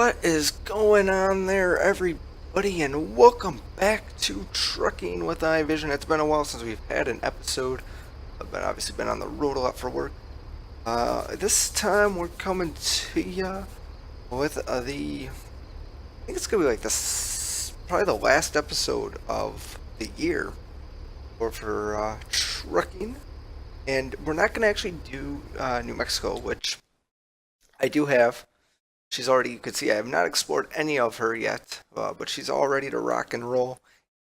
What is going on there, everybody, and welcome back to Trucking with iVision. It's been a while since we've had an episode. I've obviously been on the road a lot for work. This time we're coming to ya with I think it's gonna be like probably the last episode of the year for trucking, and we're not gonna actually do New Mexico, which I do have. She's already, you can see I have not explored any of her yet, but she's all ready to rock and roll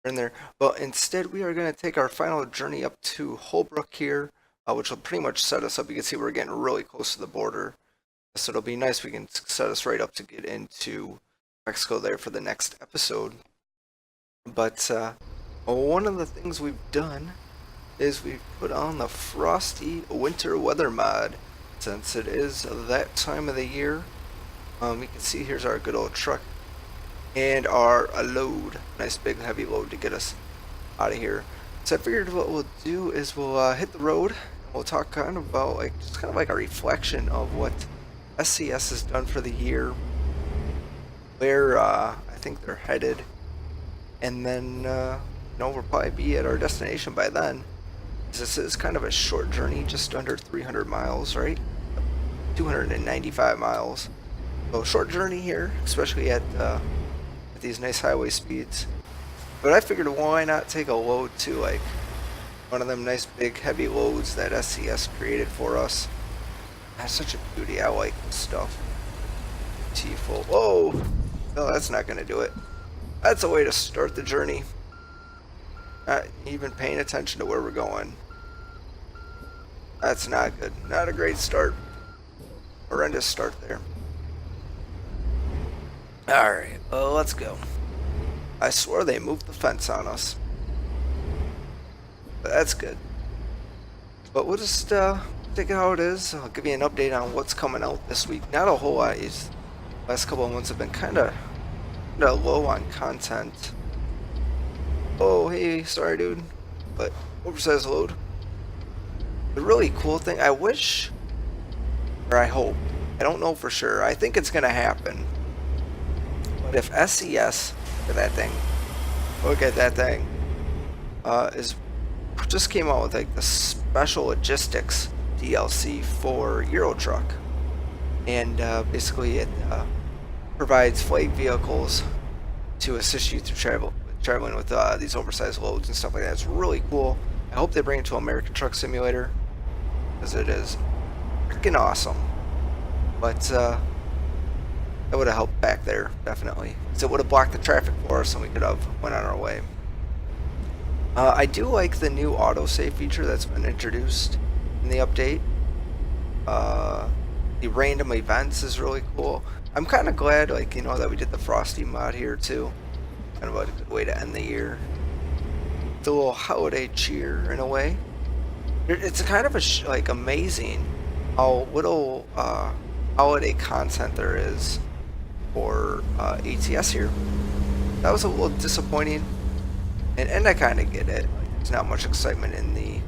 in there. But instead, we are going to take our final journey up to Holbrook here, which will pretty much set us up. You can see we're getting really close to the border, so it'll be nice. We can set us right up to get into Mexico there for the next episode. But one of the things we've done is we've put on the Frosty Winter Weather mod, since it is that time of the year. You can see here's our good old truck and our load, nice big heavy load to get us out of here. So I figured what we'll do is we'll hit the road and we'll talk kind of about just kind of like a reflection of what SCS has done for the year, where I think they're headed, and then we'll probably be at our destination by then. This is kind of a short journey, just under 300 miles, right? 295 miles. So short journey here, especially at these nice highway speeds. But I figured why not take a load to like one of them nice big heavy loads that SCS created for us. That's such a beauty. I like this stuff. T-full. Whoa! No, that's not gonna do it. That's a way to start the journey. Not even paying attention to where we're going. That's not good. Not a great start. Horrendous start there. Alright, let's go. I swear they moved the fence on us. But that's good. But we'll just take it how it is. I'll give you an update on what's coming out this week. Not a whole lot. These last couple of months have been kind of low on content. Oh, hey, sorry dude. But oversized load. The really cool thing, I wish, or I hope, I don't know for sure, I think it's going to happen. But if SCS, look at that thing, just came out with like the special logistics DLC for Euro Truck, and basically it provides flight vehicles to assist you through traveling with these oversized loads and stuff like that. It's really cool. I hope they bring it to American Truck Simulator, because it is freaking awesome. But that would have helped back there, definitely. So it would have blocked the traffic for us and we could have went on our way. I do like the new autosave feature that's been introduced in the update. The random events is really cool. I'm kind of glad, that we did the Frosty mod here too. Kind of a good way to end the year. The little holiday cheer in a way. It's kind of amazing how little holiday content there is for ATS here. That was a little disappointing, and I kind of get it. There's not much excitement in the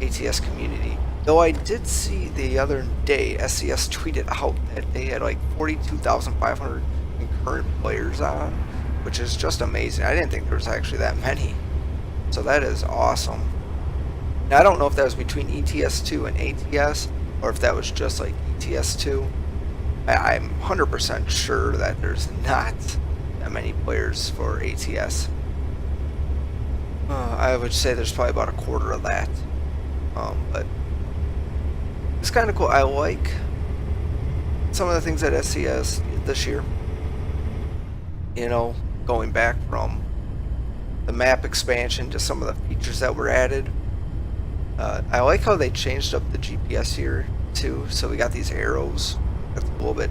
ATS community. Though I did see the other day SCS tweeted out that they had 42,500 concurrent players on, which is just amazing. I didn't think there was actually that many, so that is awesome. Now I don't know if that was between ETS2 and ATS, or if that was just ETS2. I'm 100% sure that there's not that many players for ATS. I would say there's probably about a quarter of that. But it's kind of cool. I like some of the things that SCS did this year. Going back from the map expansion to some of the features that were added. I like how they changed up the GPS here too. So we got these arrows. That's a little bit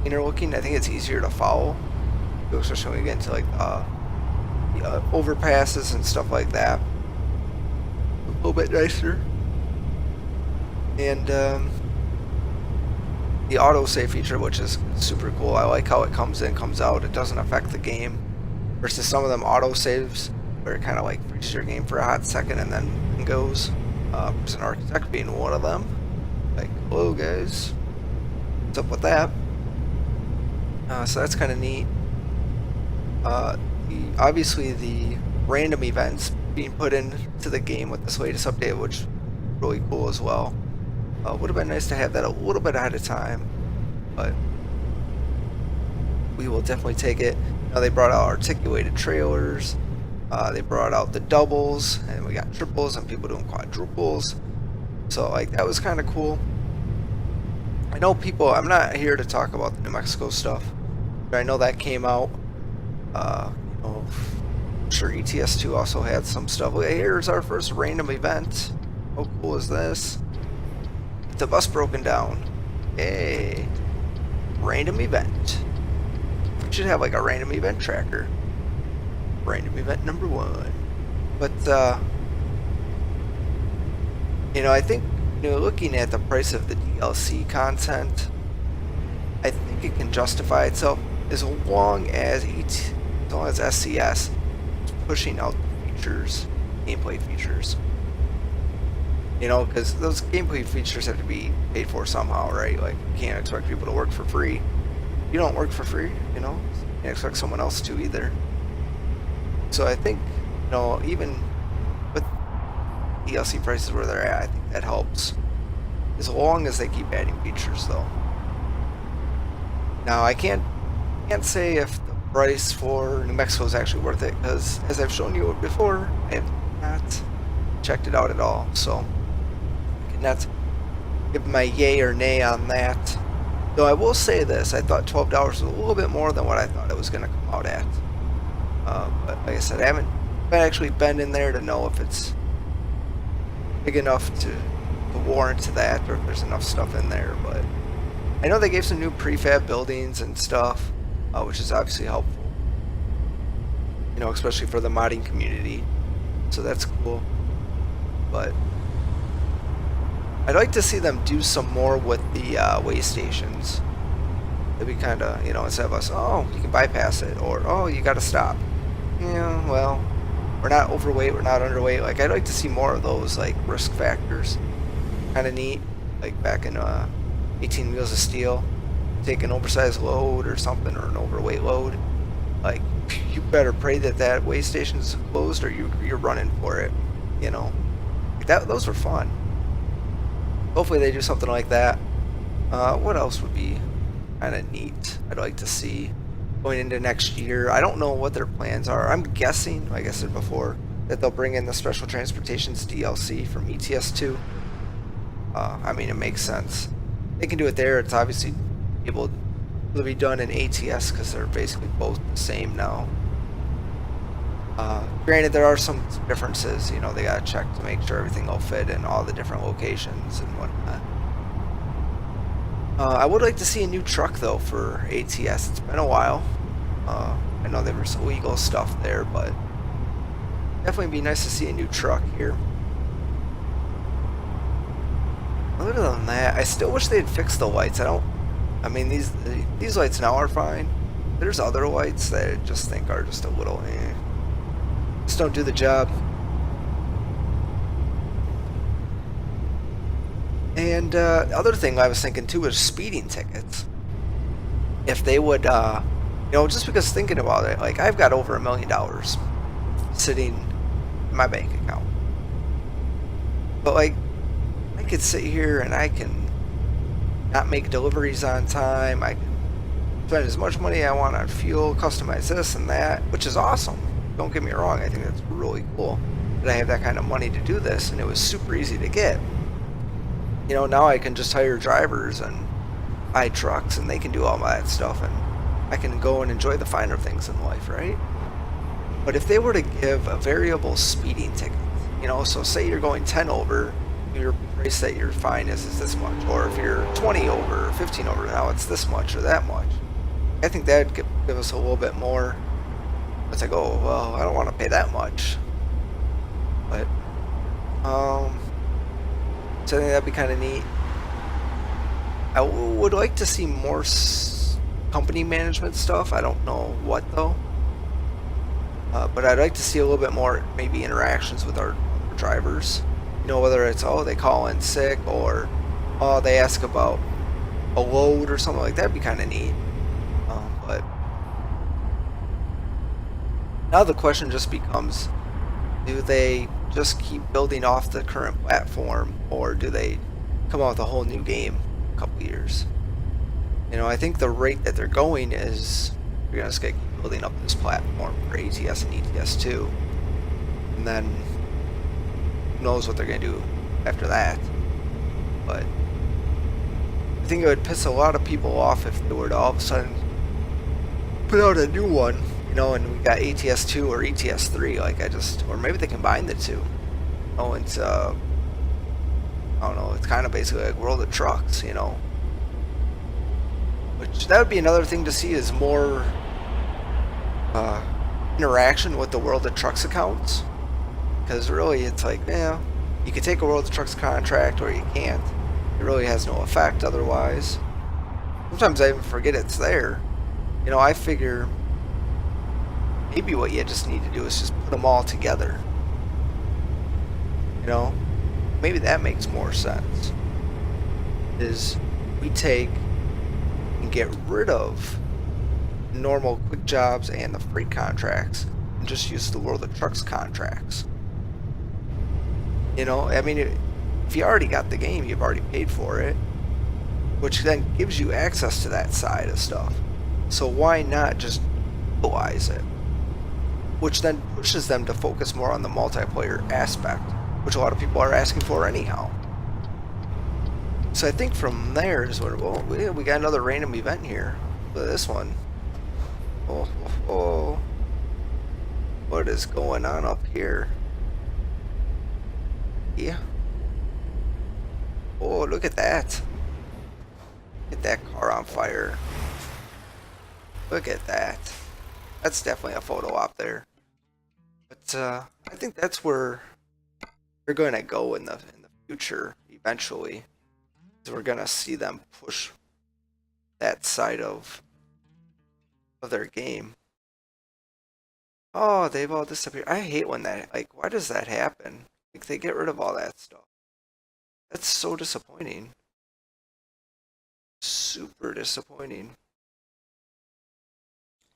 cleaner looking. I think it's easier to follow, especially when we get into the overpasses and stuff like that. A little bit nicer. And the autosave feature, which is super cool. I like how it comes in, comes out. It doesn't affect the game. Versus some of them autosaves where it kind of freezes your game for a hot second and then goes. Prison Architect being one of them. Hello guys. What's up with that? So that's kind of neat. Obviously the random events being put into the game with this latest update, which is really cool as well. Would have been nice to have that a little bit ahead of time, but we will definitely take it. Now they brought out articulated trailers. They brought out the doubles, and we got triples and people doing quadruples. So like that was kind of cool. I know people. I'm not here to talk about the New Mexico stuff, but I know that came out. You know, I'm sure ETS2 also had some stuff. Here's our first random event. How cool is this? The bus broken down. Yay! Random event. We should have like a random event tracker. Random event number 1. But you know, I think, you know, looking at the price of the DLC content, I think it can justify itself as long as SCS is pushing out the features, gameplay features. You know, because those gameplay features have to be paid for somehow, right? Like, you can't expect people to work for free. You don't work for free, you know? You can't expect someone else to either. So I think, you know, even with DLC prices where they're at, I think that helps. As long as they keep adding features, though. Now, I can't say if the price for New Mexico is actually worth it, because as I've shown you before, I have not checked it out at all. So I cannot give my yay or nay on that. Though I will say this, I thought $12 was a little bit more than what I thought it was going to come out at. But like I said, I haven't actually been in there to know if it's big enough to warrant that, or if there's enough stuff in there. But I know they gave some new prefab buildings and stuff, which is obviously helpful. You know, especially for the modding community. So that's cool. But I'd like to see them do some more with the way stations. That'd be kind of, you know, instead of us, oh, you can bypass it, or oh, you got to stop. Yeah, well, we're not overweight, we're not underweight. Like, I'd like to see more of those, like, risk factors. Kind of neat, like back in 18 Wheels of Steel, take an oversized load or something, or an overweight load. Like, you better pray that that way station's closed, or you're running for it. You know, like that. Those were fun. Hopefully they do something like that. What else would be kind of neat? I'd like to see going into next year. I don't know what their plans are. I'm guessing, like I said before, that they'll bring in the Special Transportations DLC from ETS2. I mean, it makes sense. They can do it there. It's obviously able to be done in ATS because they're basically both the same now. Granted, there are some differences. You know, they gotta check to make sure everything will fit in all the different locations and whatnot. I would like to see a new truck though for ATS. It's been a while. I know there was illegal stuff there, but definitely be nice to see a new truck here. Other than that, I still wish they'd fix the lights. I mean, these lights now are fine. There's other lights that I just think are just a little just don't do the job. And other thing I was thinking too was speeding tickets. If they would, you know, just because thinking about it, like I've got over $1 million sitting in my bank account. But like, I could sit here and I can not make deliveries on time. I can spend as much money I want on fuel, customize this and that, which is awesome. Don't get me wrong, I think that's really cool that I have that kind of money to do this, and it was super easy to get. You know, now I can just hire drivers and buy trucks, and they can do all that stuff, and I can go and enjoy the finer things in life, right? But if they were to give a variable speeding ticket, you know, so say you're going 10 over, your price that your fine is this much, or if you're 20 over, 15 over, now it's this much or that much. I think that would give us a little bit more. It's like, oh, well, I don't want to pay that much. But, so I think that'd be kind of neat. I would like to see more company management stuff. I don't know what, though. But I'd like to see a little bit more, maybe, interactions with our drivers. You know, whether it's, oh, they call in sick, or, oh, they ask about a load or something like that. Would be kind of neat. But now the question just becomes, do they just keep building off the current platform, or do they come out with a whole new game in a couple years? You know, I think the rate that they're going is you're gonna just keep building up this platform for ATS and ETS2, and then who knows what they're gonna do after that. But I think it would piss a lot of people off if they were to all of a sudden put out a new one, you know, and we got ATS2 or ETS3, or maybe they combine the two. Oh, it's, I don't know, it's kind of basically like World of Trucks, you know. Which, that would be another thing to see, is more interaction with the World of Trucks accounts. Because really, it's like, yeah, you can take a World of Trucks contract or you can't. It really has no effect otherwise. Sometimes I even forget it's there. You know, I figure maybe what you just need to do is just put them all together. You know, maybe that makes more sense. Is we take and get rid of normal quick jobs and the freight contracts and just use the World of Trucks contracts. You know, I mean, if you already got the game, you've already paid for it, which then gives you access to that side of stuff. So why not just utilize it? Which then pushes them to focus more on the multiplayer aspect, which a lot of people are asking for anyhow. So I think from there is where, well, we got another random event here. Look at this one. Oh. What is going on up here? Yeah. Oh, look at that. Get that car on fire. Look at that. That's definitely a photo op there. But I think that's where they're going to go in the future eventually. So we're going to see them push that side of their game. Oh, they've all disappeared. I hate when that, like, why does that happen? Like, they get rid of all that stuff. That's so disappointing. Super disappointing.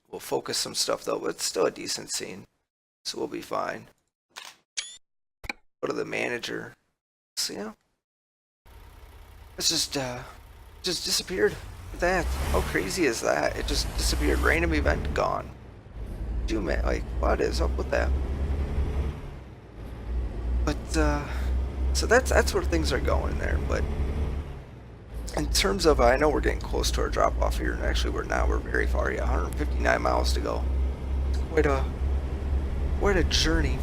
We'll focus some stuff though, but it's still a decent scene. So we'll be fine. Go to the manager. So yeah. It's just disappeared. Look at that. How crazy is that? It just disappeared. Random event gone. Dude, man, like, what is up with that? But so that's where things are going there. But in terms of, I know we're getting close to our drop off here, and actually we're not. We're very far yet. 159 miles to go. It's quite a journey.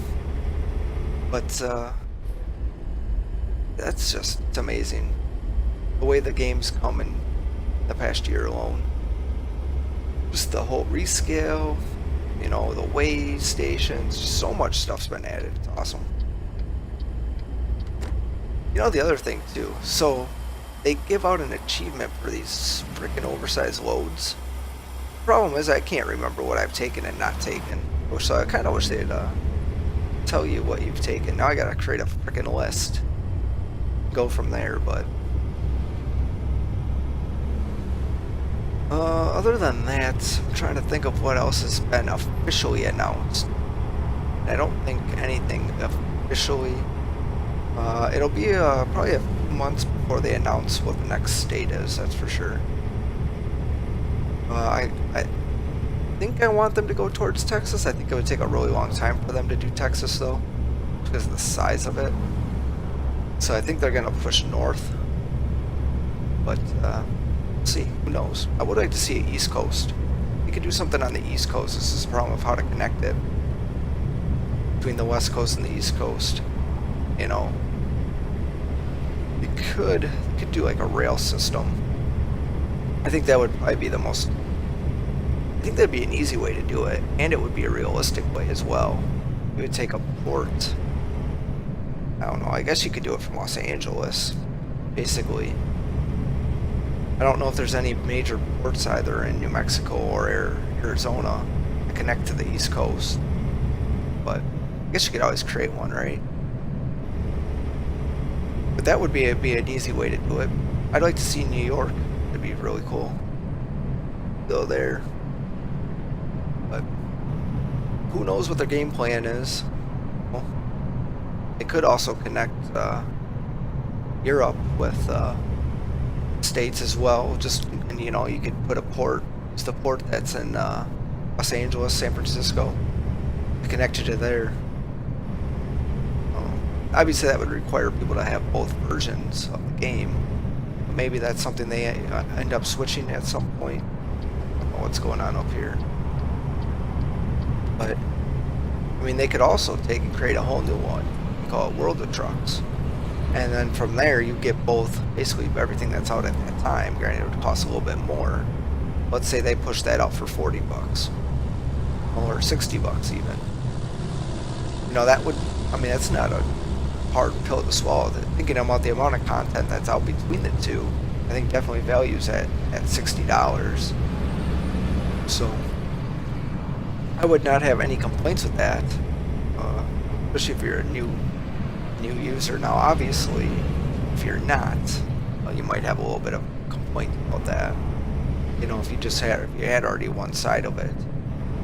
But that's just, it's amazing the way the game's come in the past year alone. Just the whole rescale, you know, the way stations, just so much stuff's been added. It's awesome. You know, the other thing too, so they give out an achievement for these freaking oversized loads. The problem is I can't remember what I've taken and not taken, so I kind of wish they'd tell you what you've taken. Now I gotta create a freaking list, go from there. But other than that, I'm trying to think of what else has been officially announced. I don't think anything officially. It'll be probably a few months before they announce what the next state is, that's for sure. I think I want them to go towards Texas. I think it would take a really long time for them to do Texas though, because of the size of it. So I think they're gonna push north. But we'll see, who knows. I would like to see an East Coast. We could do something on the East Coast. This is the problem of how to connect it between the West Coast and the East Coast. You know, you could do like a rail system. I think that would probably be the most, I think that'd be an easy way to do it, and it would be a realistic way as well. You would take a port, I don't know, I guess you could do it from Los Angeles, basically. I don't know if there's any major ports either in New Mexico or Arizona that connect to the East Coast, but I guess you could always create one, right? But that would be an easy way to do it. I'd like to see New York. It'd be really cool. Go there. who knows what their game plan is. Well, they could also connect Europe with states as well. Just, and you know, you could put a port, it's the port that's in Los Angeles, San Francisco, to connect you to there. Obviously, that would require people to have both versions of the game. But maybe that's something they end up switching at some point. I don't know what's going on up here. But, I mean, they could also take and create a whole new one. Call it World of Trucks. And then from there, you get both, basically everything that's out at that time. Granted, it would cost a little bit more. Let's say they push that out for 40 bucks. Or 60 bucks even. You know, that would, I mean, that's not a hard pill to swallow. Thinking about the amount of content that's out between the two, I think definitely values at $60. So I would not have any complaints with that, especially if you're a new user. Now, obviously, if you're not, you might have a little bit of complaint about that. You know, if you had already one side of it,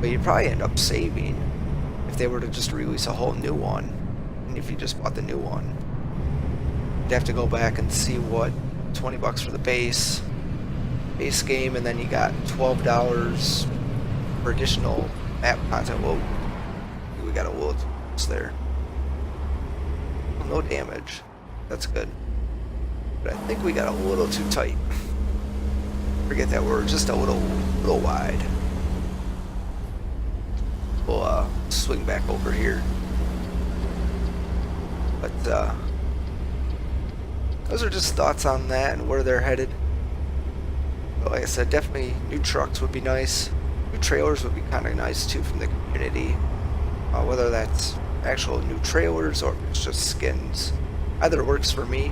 but you'd probably end up saving if they were to just release a whole new one. And if you just bought the new one, you'd have to go back and see what 20 bucks for the base game, and then you got $12 for additional map content. Whoa, we got a little there. Well, no damage. That's good. But I think we got a little too tight. Forget that, we're just a little wide. We'll swing back over here. But those are just thoughts on that and where they're headed. But like I said, definitely new trucks would be nice. New trailers would be kind of nice too from the community. Whether that's actual new trailers or if it's just skins. Either works for me.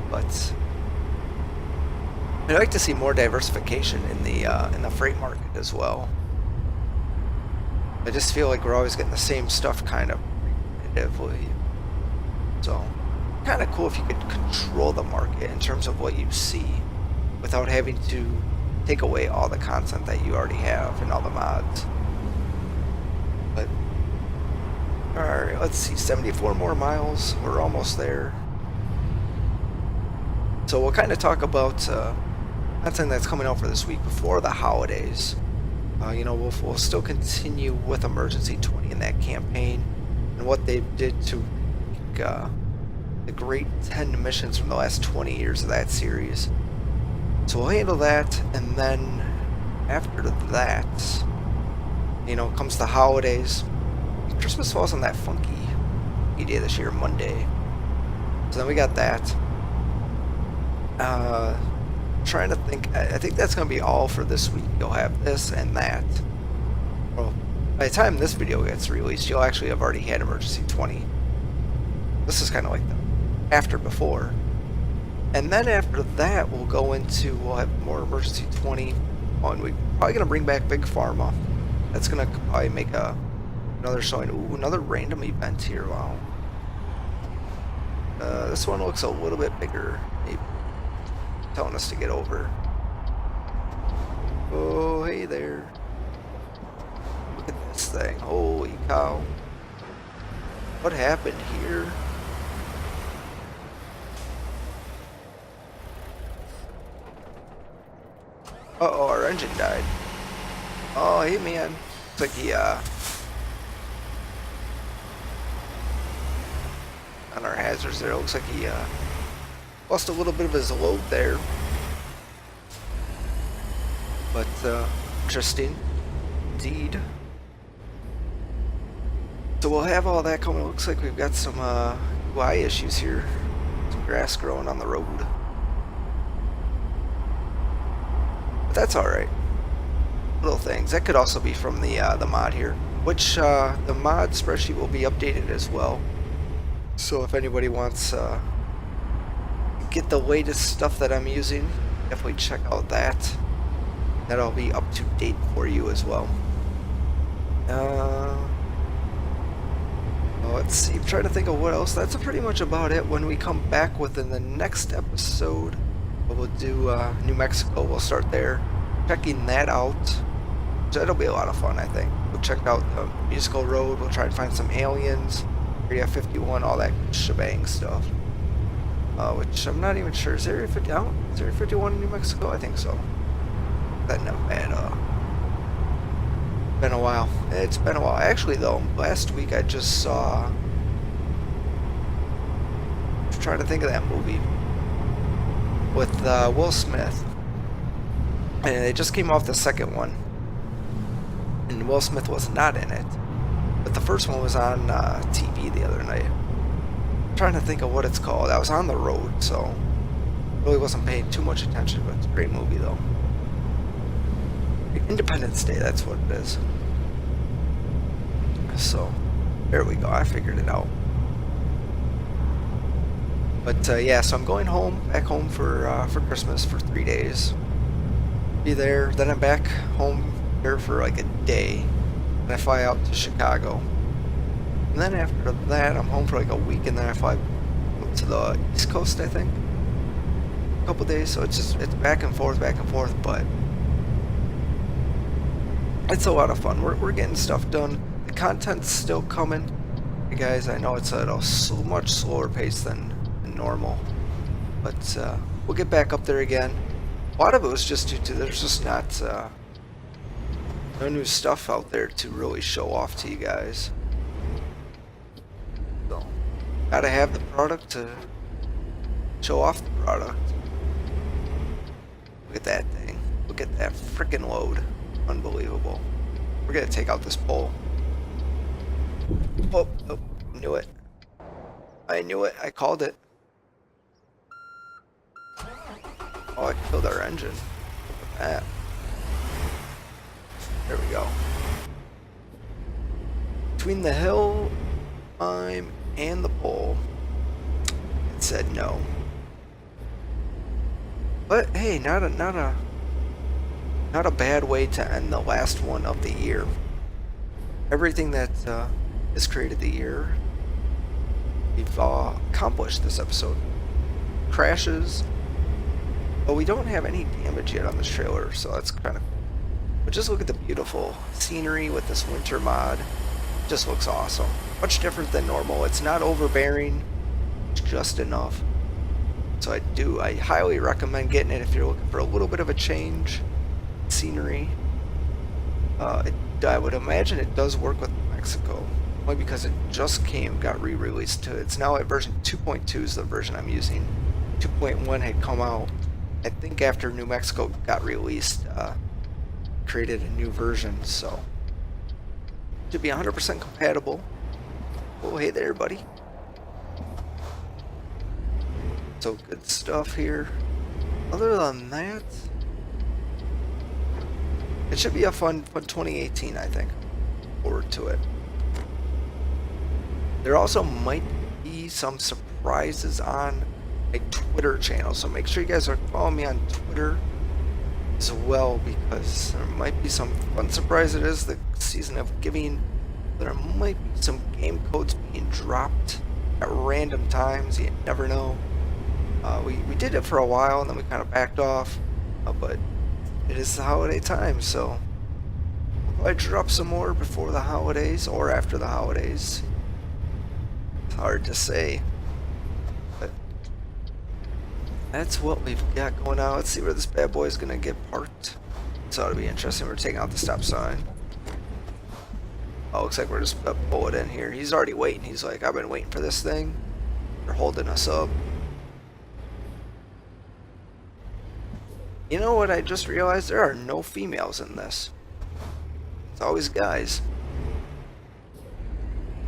But I'd like to see more diversification in the freight market as well. I just feel like we're always getting the same stuff kind of repetitively. So, kind of cool if you could control the market in terms of what you see without having to take away all the content that you already have and all the mods. But, alright, let's see, 74 more miles. We're almost there. So we'll kind of talk about content that's coming out for this week before the holidays. You know, we'll still continue with Emergency 20 in that campaign and what they did to the great 10 missions from the last 20 years of that series. So we'll handle that, and then after that, you know, comes the holidays. Christmas falls on that funky day this year, Monday. So then we got that. Trying to think, I think that's going to be all for this week. You'll have this and that. Well, by the time this video gets released, you'll actually have already had Emergency 20. This is kind of like the after before. And then after that, we'll have more Emergency 20. Oh, and we're probably going to bring back Big Pharma. That's going to probably make another showing. Ooh, another random event here. Wow. This one looks a little bit bigger. Maybe telling us to get over. Oh, hey there. Look at this thing. Holy cow. What happened here? Uh-oh, our engine died. Oh, hey man. Looks like he, on our hazards there, looks like he, lost a little bit of his load there. But, interesting. Indeed. So we'll have all that coming. It looks like we've got some, UI issues here. Some grass growing on the road. But that's alright. Little things. That could also be from the mod here. Which, the mod spreadsheet will be updated as well. So if anybody wants, get the latest stuff that I'm using, definitely check out that. That'll be up to date for you as well. Let's see, I'm trying to think of what else. That's pretty much about it. When we come back within the next episode, we'll do New Mexico. We'll start there, checking that out. So it'll be a lot of fun, I think. We'll check out the musical road. We'll try and find some aliens, Area 51, all that shebang stuff. Which I'm not even sure. Is Area 50 out? Is Area 51 in New Mexico? I think so. That never been been a while. It's been a while. Actually, though, last week I just saw. I'm trying to think of that movie with Will Smith, and they just came off the second one, and Will Smith was not in it, but the first one was on TV the other night. I'm trying to think of what it's called. I was on the road, so really wasn't paying too much attention, but it's a great movie though. Independence Day, that's what it is. So there we go. I figured it out. But yeah, so I'm going back home for Christmas for 3 days. Be there, then I'm back home here for like a day, and I fly out to Chicago. And then after that, I'm home for like a week, and then I fly to the East Coast, I think. A couple days, so it's back and forth, but it's a lot of fun. We're getting stuff done. The content's still coming. Hey guys, I know it's at a much slower pace than normal, but we'll get back up there again. A lot of it was just due to there's just not no new stuff out there to really show off to you guys. So, gotta have the product to show off the product. Look at that thing. Look at that freaking load. Unbelievable. We're gonna take out this pole. Oh, knew it. I knew it. I called it. Oh, I killed our engine. Look at that. There we go. Between the hill, climb, and the pole, it said no. But hey, not a bad way to end the last one of the year. Everything that has created the year, we've accomplished this episode. Crashes. But we don't have any damage yet on this trailer, so that's kind of cool. But just look at the beautiful scenery with this winter mod. It just looks awesome. Much different than normal. It's not overbearing. It's just enough. So I highly recommend getting it if you're looking for a little bit of a change. Scenery. I would imagine it does work with Mexico. Only because it just got re-released to it. It's now at version 2.2 is the version I'm using. 2.1 had come out, I think, after New Mexico got released, created a new version, so should be 100% compatible. Oh, hey there, buddy. So good stuff here. Other than that, it should be a fun 2018, I think. Forward to it. There also might be some surprises on a Twitter channel, so make sure you guys are following me on Twitter as well, because there might be some fun surprise. It is the season of giving. There might be some game codes being dropped at random times. You never know. We did it for a while and then we kind of backed off, but it is the holiday time, so I'll probably drop some more before the holidays or after the holidays. It's hard to say, but that's what we've got going on. Let's see where this bad boy is gonna get parked. This ought to be interesting. We're taking out the stop sign. Oh, looks like we're just gonna pull it in here. He's already waiting. He's like, I've been waiting for this thing. They're holding us up. You know what I just realized? There are no females in this. It's always guys.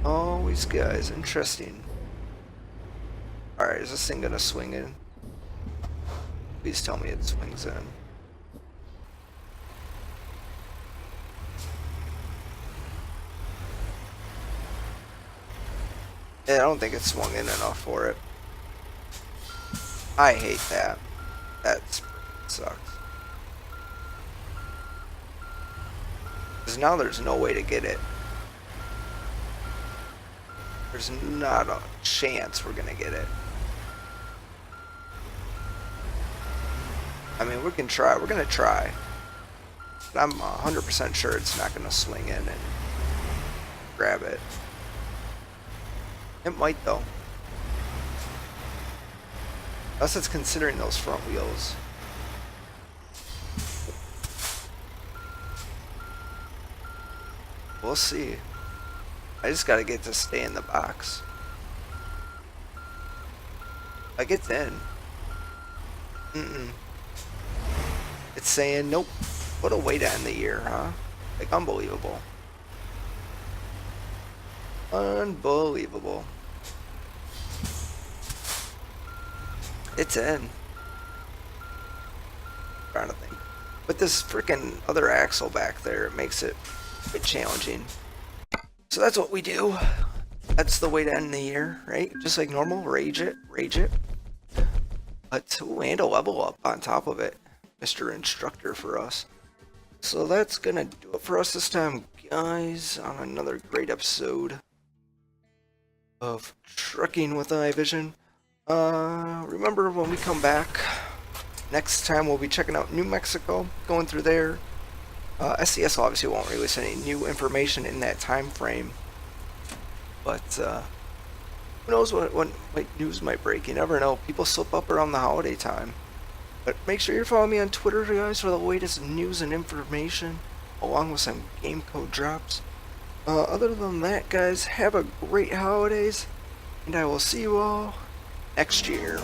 Always guys. Interesting. Alright, is this thing gonna swing in? Please tell me it swings in. Yeah, I don't think it swung in enough for it. I hate that. That sucks. Because now there's no way to get it. There's not a chance we're gonna get it. I mean, we can try. We're gonna try. But I'm 100% sure it's not going to swing in and grab it. It might though. Unless it's considering those front wheels. We'll see. I just gotta get to stay in the box. Like it's in. It's saying nope. What a way to end the year, huh? Like unbelievable. Unbelievable. It's in. I'm trying to think. But this freaking other axle back there, it makes it a bit challenging. So that's what we do. That's the way to end the year, right? Just like normal, rage it. But and a level up on top of it, Mr. Instructor for us. So that's gonna do it for us this time, guys, on another great episode of Trucking with iVision. Remember when we come back, next time we'll be checking out New Mexico, going through there. SCS obviously won't release any new information in that time frame, but who knows what news might break. You never know. People slip up around the holiday time. But make sure you're following me on Twitter, guys, for the latest news and information, along with some game code drops. Other than that, guys, have a great holidays, and I will see you all next year.